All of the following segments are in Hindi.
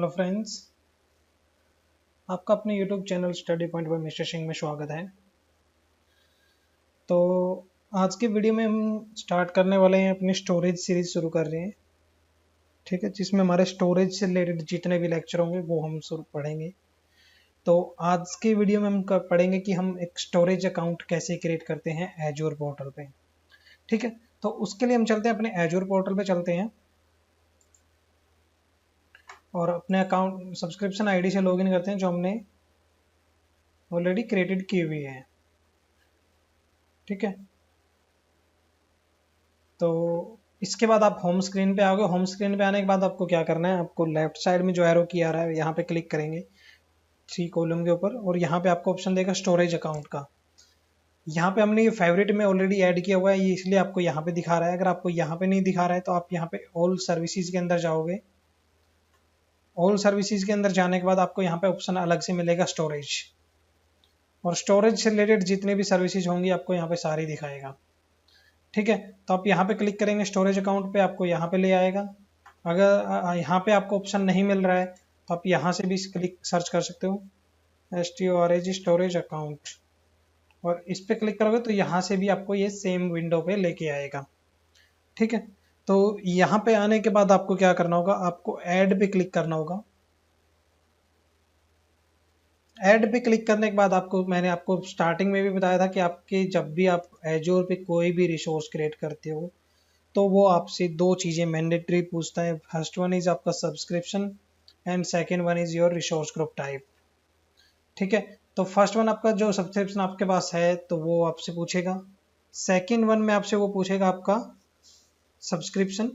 हेलो फ्रेंड्स, आपका अपने YouTube channel study point by mister Singh में स्वागत है। तो आज के वीडियो में हम स्टार्ट करने वाले हैं, अपनी स्टोरेज सीरीज शुरू कर रहे हैं। ठीक है, जिसमें हमारे स्टोरेज से रिलेटेड जितने भी लेक्चर होंगे वो हम शुरू पढ़ेंगे। तो आज के वीडियो में हम पढ़ेंगे कि हम एक स्टोरेज अकाउंट कैसे क्रिएट करते हैं एजूर पोर्टल पे। ठीक है, तो उसके लिए हम चलते हैं, अपने एजूर पोर्टल पे चलते हैं और अपने अकाउंट सब्सक्रिप्शन आईडी से लॉगिन करते हैं जो हमने ऑलरेडी क्रिएटेड की हुई है। ठीक है, तो इसके बाद आप होम स्क्रीन पे आओगे। होम स्क्रीन पे आने के बाद आपको क्या करना है, आपको लेफ्ट साइड में जो एरो की आ रहा है यहाँ पे क्लिक करेंगे 3 कॉलम के ऊपर, और यहाँ पे आपको ऑप्शन देगा स्टोरेज अकाउंट का। यहाँ पे हमने ये फेवरेट में ऑलरेडी ऐड किया हुआ है, ये इसलिए आपको यहाँ पे दिखा रहा है। अगर आपको यहाँ पे नहीं दिखा रहा है तो आप यहाँ पे ऑल सर्विसेज के अंदर जाओगे। ऑल सर्विसेज के अंदर जाने के बाद आपको यहाँ पे ऑप्शन अलग से मिलेगा स्टोरेज, और स्टोरेज से रिलेटेड जितने भी सर्विसेज होंगी आपको यहाँ पे सारी दिखाएगा। ठीक है, तो आप यहाँ पे क्लिक करेंगे स्टोरेज अकाउंट पे, आपको यहाँ पे ले आएगा। अगर यहाँ पे आपको ऑप्शन नहीं मिल रहा है तो आप यहाँ से भी क्लिक सर्च कर सकते हो STORAGE स्टोरेज अकाउंट, और इस पे क्लिक करोगे तो यहाँ से भी आपको ये सेम विंडो पे लेके आएगा। ठीक है, तो यहाँ पे आने के बाद आपको क्या करना होगा, आपको ऐड पे क्लिक करना होगा। ऐड पे क्लिक करने के बाद मैंने आपको स्टार्टिंग में भी बताया था कि आपके जब भी आप एजोर पे कोई भी रिसोर्स क्रिएट करते हो तो वो आपसे दो चीज़ें मैंडेटरी पूछता है। फर्स्ट वन इज आपका subscription and second one is your resource group type. ठीक है, तो फर्स्ट वन आपका जो सब्सक्रिप्शन आपके पास है तो वो आपसे पूछेगा। सेकेंड वन में आपसे वो पूछेगा आपका सब्सक्रिप्शन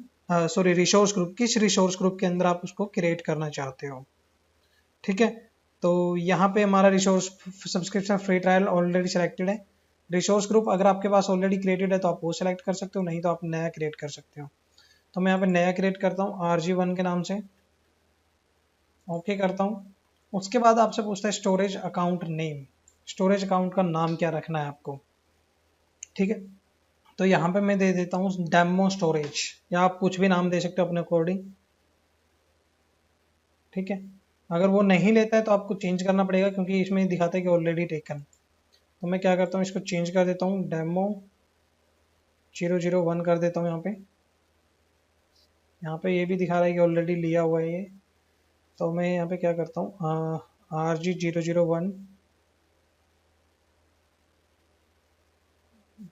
रिसोर्स ग्रुप, किस रिसोर्स ग्रुप के अंदर आप उसको क्रिएट करना चाहते हो। ठीक है, तो यहाँ पे हमारा resource subscription free trial already selected है। रिसोर्स ग्रुप अगर आपके पास ऑलरेडी क्रिएटेड है तो आप वो सिलेक्ट कर सकते हो, नहीं तो आप नया क्रिएट कर सकते हो। तो मैं यहाँ पे नया क्रिएट करता हूँ RG1 के नाम से, ओके करता हूँ। उसके बाद आपसे पूछता है storage account name, storage account का नाम क्या रखना है आपको। ठीक है, तो यहाँ पे मैं दे देता हूँ डेमो स्टोरेज, या आप कुछ भी नाम दे सकते हो अपने अकॉर्डिंग। ठीक है, अगर वो नहीं लेता है तो आपको चेंज करना पड़ेगा क्योंकि इसमें दिखाता है कि ऑलरेडी टेकन। तो मैं क्या करता हूँ, इसको चेंज कर देता हूँ, डेमो 001 कर देता हूँ। यहाँ पे ये भी दिखा रहा है कि ऑलरेडी लिया हुआ है ये। तो मैं यहाँ पे क्या करता हूँ, RG001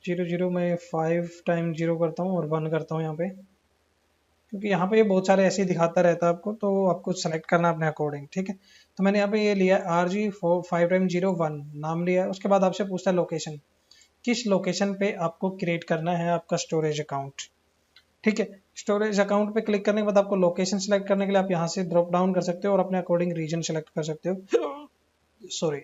00 में 5 टाइम 0 करता हूँ और 1 करता हूँ यहाँ पे, क्योंकि यहाँ पे ये बहुत सारे ऐसे ही दिखाता रहता है आपको, तो आपको सेलेक्ट करना अपने अकॉर्डिंग। ठीक है, तो मैंने यहाँ पे ये लिया RG5 टाइम 01 नाम लिया। उसके बाद आपसे पूछता है लोकेशन, किस लोकेशन पे आपको क्रिएट करना है आपका स्टोरेज अकाउंट। ठीक है, स्टोरेज अकाउंट पे क्लिक करने के बाद आपको लोकेशन सेलेक्ट करने के लिए आप यहाँ से ड्रॉप डाउन कर सकते हो और अपने अकॉर्डिंग रीजन सेलेक्ट कर सकते हो। सॉरी,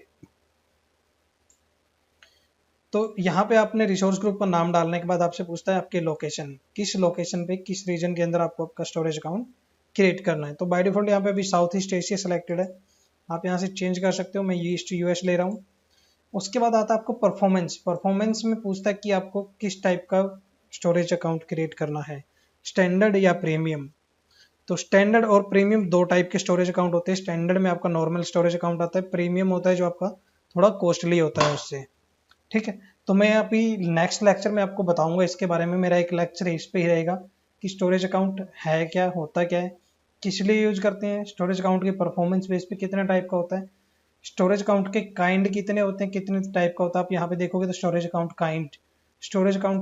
तो यहाँ पे आपने रिसोर्स ग्रुप का नाम डालने के बाद आपसे पूछता है आपके लोकेशन, किस लोकेशन पे किस रीजन के अंदर आपको आपका स्टोरेज अकाउंट क्रिएट करना है। तो बाय डिफॉल्ट यहाँ पे अभी साउथ ईस्ट एशिया सेलेक्टेड है, आप यहाँ से चेंज कर सकते हो। मैं ईस्ट US ले रहा हूँ। उसके बाद आता है आपको परफॉर्मेंस। परफॉर्मेंस में पूछता है कि आपको किस टाइप का स्टोरेज अकाउंट क्रिएट करना है, स्टैंडर्ड या प्रीमियम। तो स्टैंडर्ड और प्रीमियम दो टाइप के स्टोरेज अकाउंट होते हैं। स्टैंडर्ड में आपका नॉर्मल स्टोरेज अकाउंट आता है, प्रीमियम होता है जो आपका थोड़ा कॉस्टली होता है उससे। ठीक है, तो मैं अभी नेक्स्ट लेक्चर में आपको बताऊंगा इसके बारे में। मेरा एक लेक्चर इस पे ही रहेगा कि स्टोरेज अकाउंट है क्या, होता क्या है, किस लिए यूज करते हैं, स्टोरेज अकाउंट के परफॉर्मेंस बेस पे कितने टाइप का होता है, स्टोरेज अकाउंट के काइंड कितने होते हैं, कितने टाइप का होता है। आप यहाँ पे देखोगे तो स्टोरेज अकाउंट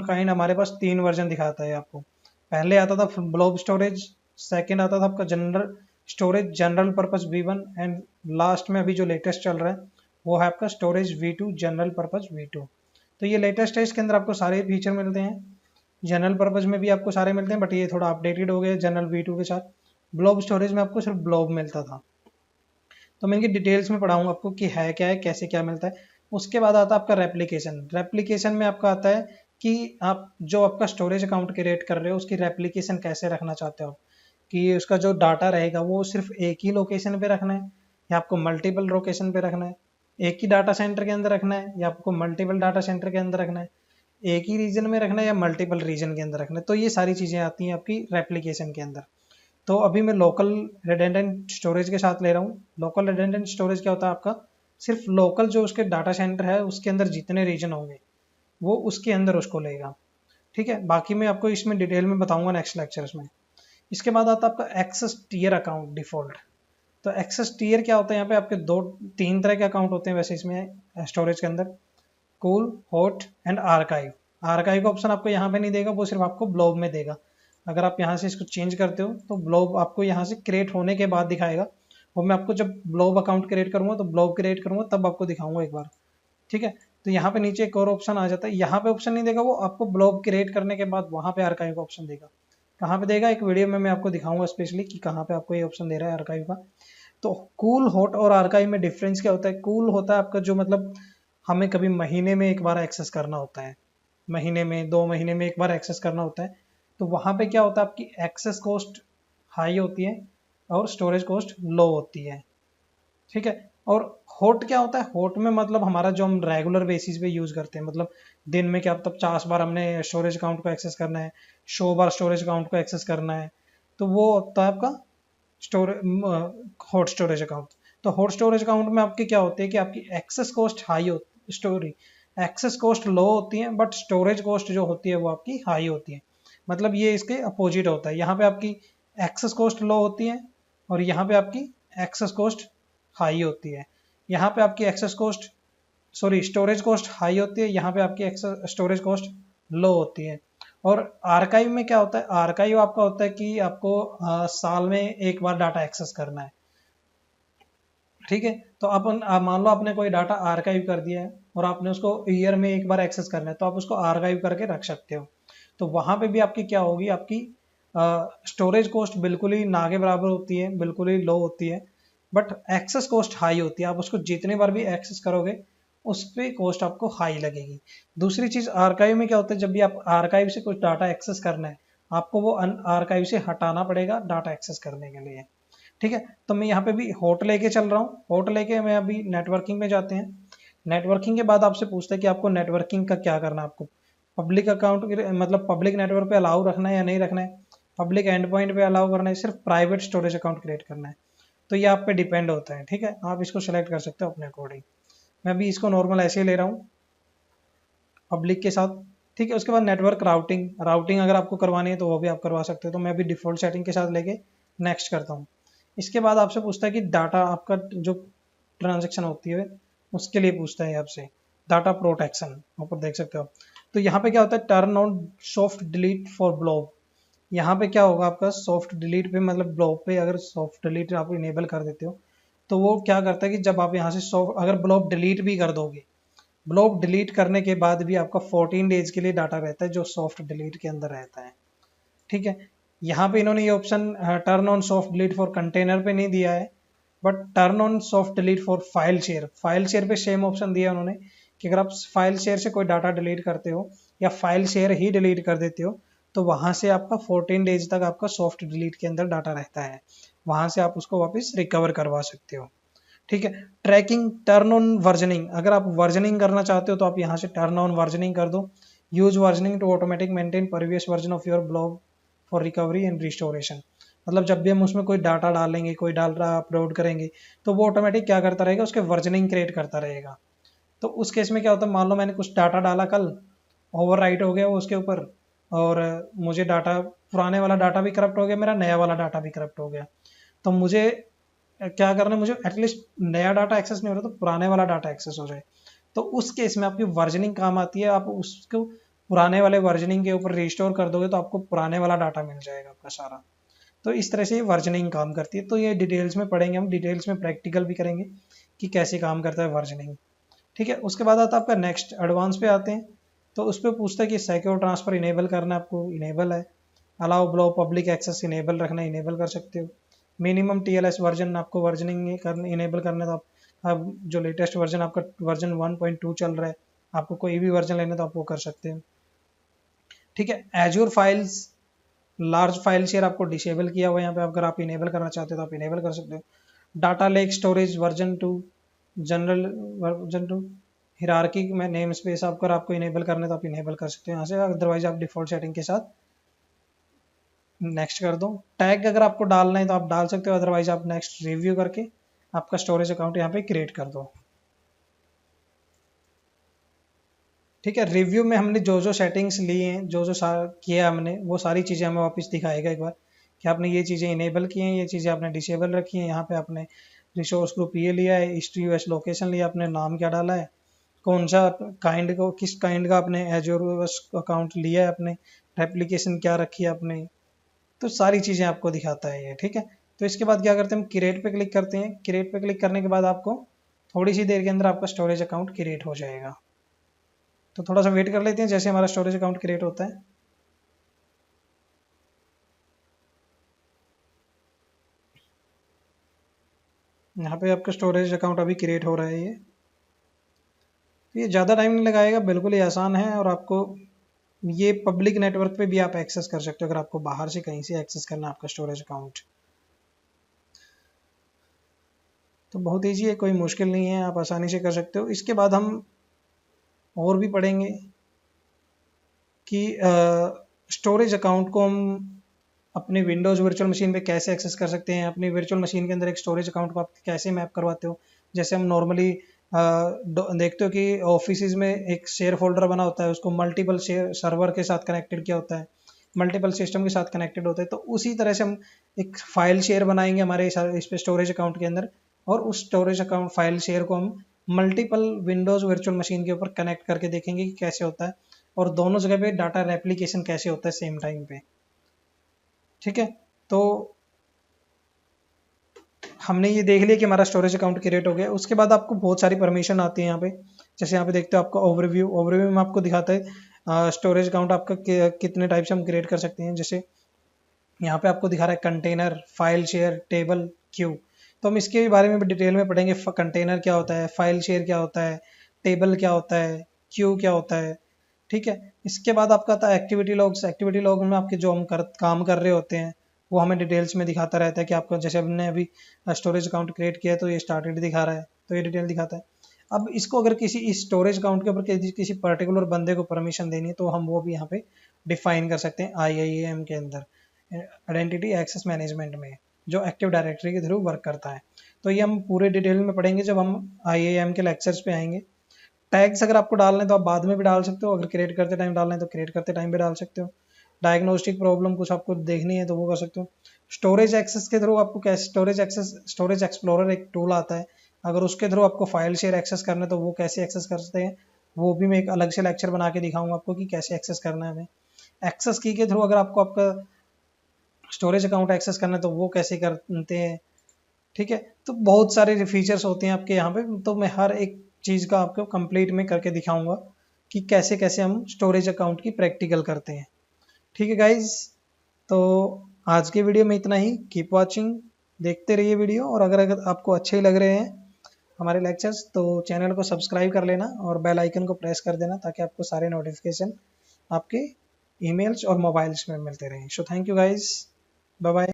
काइंड हमारे पास 3 वर्जन दिखाता है आपको। पहले आता था ब्लॉब स्टोरेज, सेकेंड आता था आपका general storage general purpose V1, and last में अभी जो लेटेस्ट चल रहा है वो है आपका storage V2 general purpose V2। तो ये लेटेस्ट है, इसके अंदर आपको सारे फीचर मिलते हैं। जनरल पर्पज में भी आपको सारे मिलते हैं, बट ये थोड़ा अपडेटेड हो गया जनरल V2 के साथ। ब्लॉब स्टोरेज में आपको सिर्फ ब्लॉब मिलता था। तो मैं इनकी डिटेल्स में पढ़ाऊंगा आपको कि है क्या है, कैसे क्या मिलता है। उसके बाद आता है आपका रेप्लिकेशन। रेप्लिकेशन में आपका आता है कि आप जो आपका स्टोरेज अकाउंट क्रिएट कर रहे हो उसकी रेप्लिकेशन कैसे रखना चाहते हो आप, कि उसका जो डाटा रहेगा वो सिर्फ एक ही लोकेशन पे रखना है या आपको मल्टीपल लोकेशन पे रखना है, एक ही डाटा सेंटर के अंदर रखना है या आपको मल्टीपल डाटा सेंटर के अंदर रखना है, एक ही रीजन में रखना है या मल्टीपल रीजन के अंदर रखना है। तो ये सारी चीज़ें आती हैं आपकी रेप्लिकेशन के अंदर। तो अभी मैं लोकल रेडेंडेंट स्टोरेज के साथ ले रहा हूँ। लोकल रेडेंडेंट स्टोरेज क्या होता है आपका, सिर्फ लोकल जो उसके डाटा सेंटर है उसके अंदर जितने रीजन होंगे वो उसके अंदर उसको लेगा। ठीक है, बाकी मैं आपको इसमें डिटेल में बताऊंगा नेक्स्ट लेक्चर्स में। इसके बाद आता है आपका एक्सेस टीयर अकाउंट डिफॉल्ट। तो एक्सेस टीयर क्या होता है, यहाँ पे आपके दो तीन तरह के अकाउंट होते हैं वैसे इसमें स्टोरेज के अंदर, cool, hot and archive. Archive का ऑप्शन आपको यहाँ पे नहीं देगा, वो सिर्फ आपको ब्लॉब में देगा। अगर आप यहाँ से इसको चेंज करते हो तो ब्लॉब आपको यहाँ से क्रिएट होने के बाद दिखाएगा। वो मैं आपको जब ब्लॉब अकाउंट क्रिएट करूंगा तो ब्लॉब क्रिएट करूंगा तब आपको दिखाऊंगा एक बार। ठीक है, तो यहाँ पे नीचे एक और ऑप्शन आ जाता है, यहाँ पे ऑप्शन नहीं देगा, वो आपको ब्लॉग क्रिएट करने के बाद वहाँ पे आर्काइव का ऑप्शन देगा। कहाँ पे देगा, एक वीडियो में मैं आपको दिखाऊंगा स्पेशली कि कहाँ पे आपको ये ऑप्शन दे रहा है आर्काइव का। तो कूल, हॉट और आर्काइव में डिफरेंस क्या होता है। कूल होता है आपका जो मतलब हमें कभी महीने में एक बार एक्सेस करना होता है, महीने में 2 महीने में एक बार एक्सेस करना होता है, तो वहाँ पे क्या होता है आपकी एक्सेस कॉस्ट हाई होती है और स्टोरेज कॉस्ट लो होती है। ठीक है, और हॉट क्या होता है, हॉट में मतलब हमारा जो हम रेगुलर बेसिस पे यूज करते हैं, मतलब दिन में क्या तब 50 बार हमने स्टोरेज अकाउंट को एक्सेस करना है, 100 बार स्टोरेज अकाउंट को एक्सेस करना है, तो वो होता है आपका हॉट स्टोरेज अकाउंट। तो हॉट स्टोरेज अकाउंट में आपकी क्या होती है कि आपकी एक्सेस कॉस्ट हाई होती, स्टोरी एक्सेस कॉस्ट लो होती है बट स्टोरेज कॉस्ट जो होती है वो आपकी हाई होती है। मतलब ये इसके अपोजिट होता है, यहाँ पे आपकी एक्सेस कॉस्ट लो होती है और यहाँ पे आपकी एक्सेस कॉस्ट हाई होती है। यहाँ पे आपकी excess cost sorry storage cost high होती है, यहाँ पे आपकी एक्सेस स्टोरेज कॉस्ट लो होती है। और आर्काइव में क्या होता है, आर्काइव आपका होता है कि आपको साल में एक बार डाटा एक्सेस करना है। ठीक है, तो अपन मान लो आपने कोई डाटा आर्काइव कर दिया है और आपने उसको ईयर में एक बार एक्सेस करना है, तो आप उसको आर्काइव करके रख सकते हो। तो वहां पे भी आपकी क्या होगी, आपकी स्टोरेज कॉस्ट बिल्कुल ही ना के बराबर होती है, बिल्कुल ही लो होती है, बट एक्सेस कॉस्ट हाई होती है। आप उसको जितने बार भी एक्सेस करोगे उस पर कॉस्ट आपको हाई लगेगी। दूसरी चीज आर्काइव में क्या होता है, जब भी आप आर्काइव से कुछ डाटा एक्सेस करना है आपको वो आर्काइव से हटाना पड़ेगा डाटा एक्सेस करने के लिए। ठीक है, तो मैं यहाँ पे भी हॉट लेके चल रहा हूँ, हॉट लेके मैं अभी नेटवर्किंग में जाते हैं। नेटवर्किंग के बाद आपसे पूछता है कि आपको नेटवर्किंग का क्या करना है, आपको पब्लिक अकाउंट मतलब पब्लिक नेटवर्क पे अलाउ रखना है या नहीं रखना है, पब्लिक एंड पॉइंट पे अलाउ करना है, सिर्फ प्राइवेट स्टोरेज अकाउंट क्रिएट करना है। तो ये आप पे डिपेंड होता है। ठीक है, आप इसको सेलेक्ट कर सकते हो अपने अकॉर्डिंग। मैं अभी इसको नॉर्मल ऐसे ही ले रहा हूँ पब्लिक के साथ। ठीक है, उसके बाद नेटवर्क राउटिंग, राउटिंग अगर आपको करवानी है तो वो भी आप करवा सकते हो, तो मैं अभी डिफॉल्ट सेटिंग के साथ लेके नेक्स्ट करता हूँ। इसके बाद आपसे पूछता है कि डाटा आपका जो ट्रांजेक्शन होती है उसके लिए पूछता है आपसे डाटा प्रोटेक्शन, ऊपर देख सकते हो आप। तो यहाँ पे क्या होता है, turn on soft delete for blob. यहाँ पे क्या होगा आपका सॉफ्ट डिलीट पे, मतलब ब्लॉब पे अगर सॉफ्ट डिलीट आप इनेबल कर देते हो तो वो क्या करता है कि जब आप यहाँ से सॉफ्ट अगर ब्लॉब डिलीट भी कर दोगे, ब्लॉब डिलीट करने के बाद भी आपका 14 डेज के लिए डाटा रहता है जो सॉफ्ट डिलीट के अंदर रहता है। ठीक है, यहाँ पे इन्होंने ये option turn on soft delete for container पे नहीं दिया है, but turn on soft delete for file share, file share पे सेम ऑप्शन दिया उन्होंने कि अगर आप फाइल शेयर से कोई डाटा डिलीट करते हो या फाइल शेयर ही डिलीट कर देते हो तो वहां से आपका 14 डेज तक आपका सॉफ्ट डिलीट के अंदर डाटा रहता है, वहां से आप उसको वापस रिकवर करवा सकते हो। ठीक है, ट्रैकिंग, टर्न ऑन वर्जनिंग, अगर आप वर्जनिंग करना चाहते हो तो आप यहाँ से टर्न ऑन वर्जनिंग कर दो। Use versioning to automatic maintain previous version of your blog for recovery and restoration. मतलब जब भी हम उसमें कोई डाटा डालेंगे, कोई डाटा अपलोड करेंगे तो वो ऑटोमेटिक क्या करता रहेगा, उसके वर्जनिंग क्रिएट करता रहेगा। तो उस केस में क्या होता है, मान लो मैंने कुछ डाटा डाला कल, ओवर राइट हो गया वो उसके ऊपर और मुझे डाटा पुराने वाला डाटा भी करप्ट हो गया, मेरा नया वाला डाटा भी करप्ट हो गया, तो मुझे क्या करना है, मुझे एटलीस्ट नया डाटा एक्सेस नहीं हो रहा तो पुराने वाला डाटा एक्सेस हो जाए। तो उस केस में आपकी वर्जनिंग काम आती है, आप उसको पुराने वाले वर्जनिंग के ऊपर रिस्टोर कर दोगे तो आपको पुराने वाला डाटा मिल जाएगा आपका सारा। तो इस तरह से वर्जनिंग काम करती है। तो ये डिटेल्स में पढ़ेंगे हम, डिटेल्स में प्रैक्टिकल भी करेंगे कि कैसे काम करता है वर्जनिंग। ठीक है, उसके बाद आता है आपका नेक्स्ट एडवांस पे आते हैं। तो उस पर पूछता है कि सिक्योर ट्रांसफर इनेबल करना है आपको, इनेबल है। Allow block public access enable रखना, इनेबल कर सकते हो। मिनिमम टीएलएस वर्जन आपको वर्जनिंग करने इनेबल करना है, तो आप जो लेटेस्ट वर्जन आपका वर्जन 1.2 चल रहा है, आपको कोई भी वर्जन लेना तो आप वो कर सकते हैं। ठीक है, azure files large file share आपको डिसेबल किया हुआ है यहाँ पे, अगर आप इनेबल करना चाहते हो तो आप इनेबल कर सकते हो। Data lake storage version 2 general version 2 hierarchy में नेम स्पेस आपको इनेबल करना है तो आप इनेबल कर सकते हो यहाँ से, अदरवाइज आप डिफॉल्ट सेटिंग के साथ नेक्स्ट कर दो। टैग अगर आपको डालना है तो आप डाल सकते हो, अदरवाइज आप नेक्स्ट रिव्यू करके आपका स्टोरेज अकाउंट यहाँ पे क्रिएट कर दो। ठीक है, रिव्यू में हमने जो जो सेटिंग्स ली हैं, जो जो किया हमने, वो सारी चीज़ें हमें वापस दिखाएगा एक बार कि आपने ये चीज़ें इनेबल की हैं, ये चीज़ें आपने डिसेबल रखी हैं। यहाँ पे आपने रिसोर्स ग्रुप ये लिया है, हिस्ट्री यूएस लोकेशन लिया, आपने नाम क्या डाला है, कौन सा काइंड को, किस काइंड का आपने एजोर यूएस अकाउंट लिया है आपने, एप्लीकेशन क्या रखी है आपने, तो सारी चीज़ें आपको दिखाता है ये। ठीक है, तो इसके बाद क्या करते हैं, हम क्रिएट पे क्लिक करते हैं। क्रिएट पे क्लिक करने के बाद आपको थोड़ी सी देर के अंदर आपका स्टोरेज अकाउंट क्रिएट हो जाएगा। तो थोड़ा सा वेट कर लेते हैं जैसे हमारा स्टोरेज अकाउंट क्रिएट होता है। यहाँ पे आपका स्टोरेज अकाउंट अभी क्रिएट हो रहा है ये। तो ये ज़्यादा टाइम नहीं लगाएगा, बिल्कुल ही आसान है, और आपको ये पब्लिक नेटवर्क पे भी आप एक्सेस कर सकते हो अगर आपको बाहर से कहीं से एक्सेस करना है आपका स्टोरेज अकाउंट। तो बहुत ईजी है, कोई मुश्किल नहीं है, आप आसानी से कर सकते हो। इसके बाद हम और भी पढ़ेंगे कि स्टोरेज अकाउंट को हम अपने विंडोज़ वर्चुअल मशीन पे कैसे एक्सेस कर सकते हैं, अपनी वर्चुअल मशीन के अंदर एक स्टोरेज अकाउंट को आप कैसे मैप करवाते हो। जैसे हम नॉर्मली देखते हो कि ऑफिस में एक शेयर फोल्डर बना होता है, उसको मल्टीपल शेयर सर्वर के साथ कनेक्टेड किया होता है, मल्टीपल सिस्टम के साथ कनेक्टेड होता है। तो उसी तरह से हम एक फाइल शेयर बनाएंगे हमारे इस पे स्टोरेज अकाउंट के अंदर, और उस स्टोरेज अकाउंट फाइल शेयर को हम मल्टीपल विंडोज़ वर्चुअल मशीन के ऊपर कनेक्ट करके देखेंगे कि कैसे होता है, और दोनों जगह पे डाटा रेप्लिकेशन कैसे होता है सेम टाइम पे। ठीक है, तो हमने ये देख लिया कि हमारा स्टोरेज अकाउंट क्रिएट हो गया। उसके बाद आपको बहुत सारी परमिशन आती है यहाँ पे। जैसे यहाँ पे देखते हो आपका ओवरव्यू, ओवरव्यू में आपको दिखाता है स्टोरेज अकाउंट आपका कितने टाइप से हम क्रिएट कर सकते हैं। जैसे यहाँ पे आपको दिखा रहा है container, file share, table, Q. तो हम इसके बारे में भी डिटेल में पढ़ेंगे, कंटेनर क्या होता है, फाइल शेयर क्या होता है, टेबल क्या होता है, क्यू क्या होता है। ठीक है, इसके बाद आपका आता है एक्टिविटी लॉग्स। एक्टिविटी लॉग में आपके जो हम काम कर रहे होते हैं वो हमें डिटेल्स में दिखाता रहता है कि आपका, जैसे हमने अभी स्टोरेज अकाउंट क्रिएट किया है तो ये स्टार्टेड दिखा रहा है, तो ये डिटेल दिखाता है। अब इसको अगर किसी इस स्टोरेज अकाउंट के ऊपर किसी पर्टिकुलर बंदे को परमिशन देनी है तो हम वो भी यहाँ पे डिफाइन कर सकते हैं IAM के अंदर, आइडेंटिटी एक्सेस मैनेजमेंट में, जो एक्टिव डायरेक्टरी के थ्रू वर्क करता है। तो ये हम पूरे डिटेल में पढ़ेंगे जब हम IAM के लेक्चर्स पे आएंगे। टैग्स अगर आपको डालने तो आप बाद में भी डाल सकते हो, अगर क्रिएट करते टाइम डालना है तो क्रिएट करते टाइम भी डाल सकते हो। डायग्नोस्टिक प्रॉब्लम कुछ आपको देखनी है तो वो कर सकते हो। स्टोरेज एक्सेस के थ्रू आपको कैसे स्टोरेज एक्सप्लोरर एक टूल आता है, अगर उसके थ्रू आपको फाइल शेयर एक्सेस करना है तो वो कैसे एक्सेस करते हैं, वो भी मैं एक अलग से लेक्चर बना के दिखाऊंगा आपको कि कैसे एक्सेस करना है हमें। एक्सेस की के थ्रू अगर आपको आपका स्टोरेज अकाउंट एक्सेस करना है तो वो कैसे करते हैं। ठीक है, तो बहुत सारे फीचर्स होते हैं आपके यहाँ पे, तो मैं हर एक चीज़ का आपको कंप्लीट में करके दिखाऊंगा कि कैसे कैसे हम स्टोरेज अकाउंट की प्रैक्टिकल करते हैं। ठीक है गाइज, तो आज के वीडियो में इतना ही। कीप वॉचिंग, देखते रहिए वीडियो, और अगर आपको अच्छे लग रहे हैं हमारे लेक्चर्स तो चैनल को सब्सक्राइब कर लेना और बेल आइकन को प्रेस कर देना ताकि आपको सारे नोटिफिकेशन आपके ईमेल्स और मोबाइल्स में मिलते रहें। So thank you guys, bye bye.